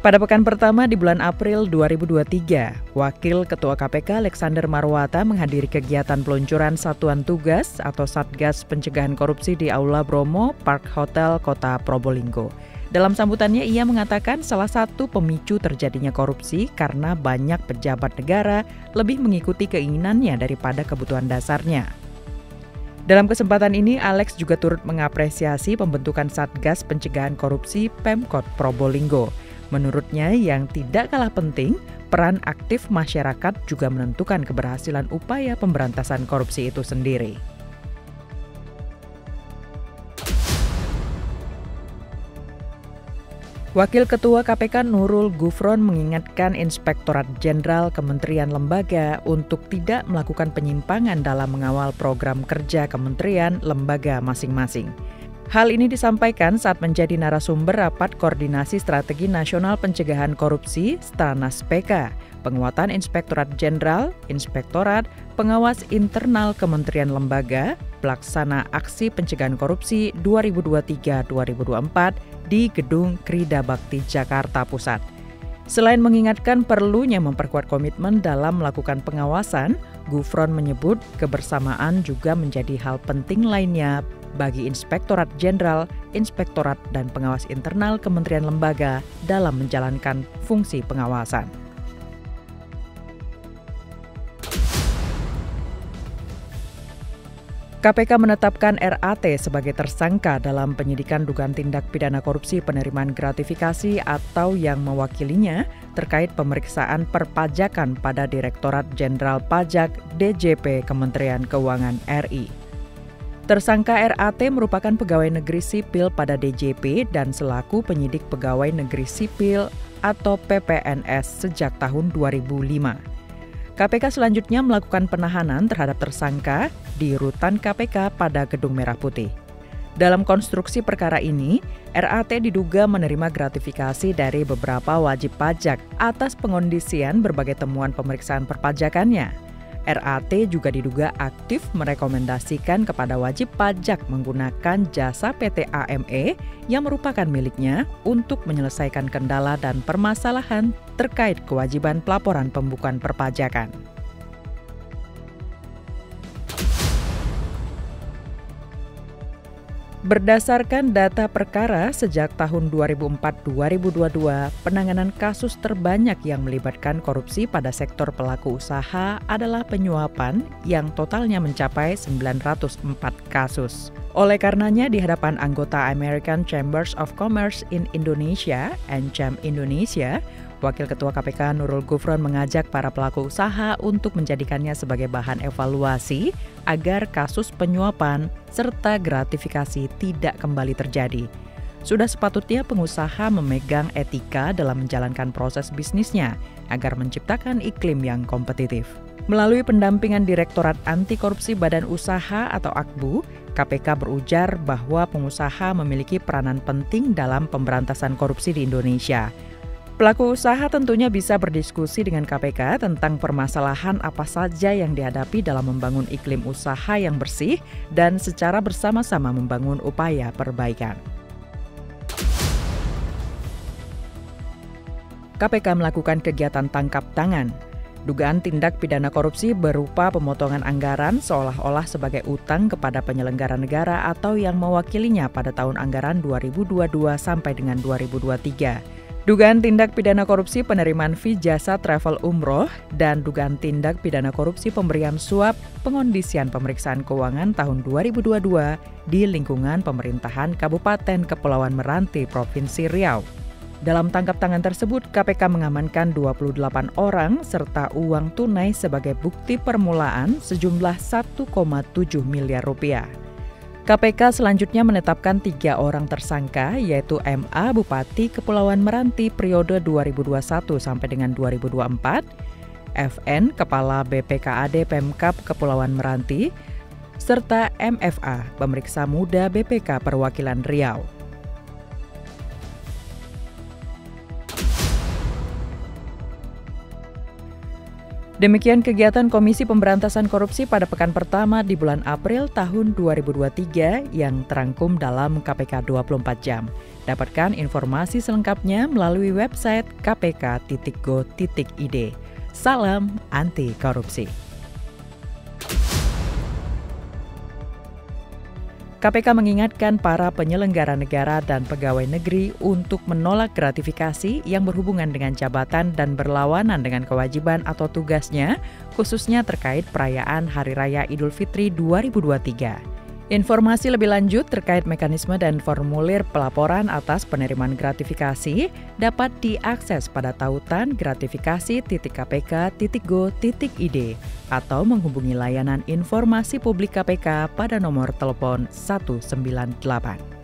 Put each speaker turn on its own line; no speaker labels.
Pada pekan pertama di bulan April 2023, Wakil Ketua KPK Alexander Marwata menghadiri kegiatan peluncuran Satuan Tugas atau Satgas Pencegahan Korupsi di Aula Bromo Park Hotel Kota Probolinggo. Dalam sambutannya ia mengatakan salah satu pemicu terjadinya korupsi karena banyak pejabat negara lebih mengikuti keinginannya daripada kebutuhan dasarnya. Dalam kesempatan ini, Alex juga turut mengapresiasi pembentukan Satgas Pencegahan Korupsi Pemkot Probolinggo. Menurutnya, yang tidak kalah penting, peran aktif masyarakat juga menentukan keberhasilan upaya pemberantasan korupsi itu sendiri. Wakil Ketua KPK Nurul Gufron mengingatkan Inspektorat Jenderal Kementerian Lembaga untuk tidak melakukan penyimpangan dalam mengawal program kerja kementerian lembaga masing-masing. Hal ini disampaikan saat menjadi narasumber Rapat Koordinasi Strategi Nasional Pencegahan Korupsi Stranas PK, penguatan Inspektorat Jenderal, Inspektorat, Pengawas Internal Kementerian Lembaga, Pelaksana Aksi Pencegahan Korupsi 2023-2024 di Gedung Krida Bakti Jakarta Pusat. Selain mengingatkan perlunya memperkuat komitmen dalam melakukan pengawasan, Gufron menyebut kebersamaan juga menjadi hal penting lainnya bagi Inspektorat Jenderal, Inspektorat, dan Pengawas Internal Kementerian Lembaga dalam menjalankan fungsi pengawasan. KPK menetapkan RAT sebagai tersangka dalam penyidikan dugaan tindak pidana korupsi penerimaan gratifikasi atau yang mewakilinya terkait pemeriksaan perpajakan pada Direktorat Jenderal Pajak DJP Kementerian Keuangan RI. Tersangka RAT merupakan pegawai negeri sipil pada DJP dan selaku penyidik pegawai negeri sipil atau PPNS sejak tahun 2005. KPK selanjutnya melakukan penahanan terhadap tersangka di rutan KPK pada Gedung Merah Putih. Dalam konstruksi perkara ini, RAT diduga menerima gratifikasi dari beberapa wajib pajak atas pengondisian berbagai temuan pemeriksaan perpajakannya. RAT juga diduga aktif merekomendasikan kepada wajib pajak menggunakan jasa PT AME yang merupakan miliknya untuk menyelesaikan kendala dan permasalahan terkait kewajiban pelaporan pembukuan perpajakan. Berdasarkan data perkara sejak tahun 2004-2022, penanganan kasus terbanyak yang melibatkan korupsi pada sektor pelaku usaha adalah penyuapan yang totalnya mencapai 904 kasus. Oleh karenanya, di hadapan anggota American Chambers of Commerce in Indonesia, ANCHAM Indonesia, Wakil Ketua KPK Nurul Gufron mengajak para pelaku usaha untuk menjadikannya sebagai bahan evaluasi agar kasus penyuapan serta gratifikasi tidak kembali terjadi. Sudah sepatutnya pengusaha memegang etika dalam menjalankan proses bisnisnya agar menciptakan iklim yang kompetitif. Melalui pendampingan Direktorat Anti Korupsi Badan Usaha atau AKBU, KPK berujar bahwa pengusaha memiliki peranan penting dalam pemberantasan korupsi di Indonesia. Pelaku usaha tentunya bisa berdiskusi dengan KPK tentang permasalahan apa saja yang dihadapi dalam membangun iklim usaha yang bersih dan secara bersama-sama membangun upaya perbaikan. KPK melakukan kegiatan tangkap tangan. Dugaan tindak pidana korupsi berupa pemotongan anggaran seolah-olah sebagai utang kepada penyelenggara negara atau yang mewakilinya pada tahun anggaran 2022 sampai dengan 2023. Dugaan tindak pidana korupsi penerimaan fee jasa travel umroh dan dugaan tindak pidana korupsi pemberian suap pengondisian pemeriksaan keuangan tahun 2022 di lingkungan pemerintahan Kabupaten Kepulauan Meranti, Provinsi Riau. Dalam tangkap tangan tersebut, KPK mengamankan 28 orang serta uang tunai sebagai bukti permulaan sejumlah 1,7 miliar rupiah. KPK selanjutnya menetapkan 3 orang tersangka, yaitu MA Bupati Kepulauan Meranti periode 2021 sampai dengan 2024, FN Kepala BPKAD Pemkab Kepulauan Meranti, serta MFA Pemeriksa Muda BPK Perwakilan Riau. Demikian kegiatan Komisi Pemberantasan Korupsi pada pekan pertama di bulan April tahun 2023 yang terangkum dalam KPK 24 Jam. Dapatkan informasi selengkapnya melalui website kpk.go.id. Salam anti korupsi. KPK mengingatkan para penyelenggara negara dan pegawai negeri untuk menolak gratifikasi yang berhubungan dengan jabatan dan berlawanan dengan kewajiban atau tugasnya, khususnya terkait perayaan Hari Raya Idul Fitri 2023. Informasi lebih lanjut terkait mekanisme dan formulir pelaporan atas penerimaan gratifikasi dapat diakses pada tautan gratifikasi.kpk.go.id atau menghubungi layanan informasi publik KPK pada nomor telepon 198.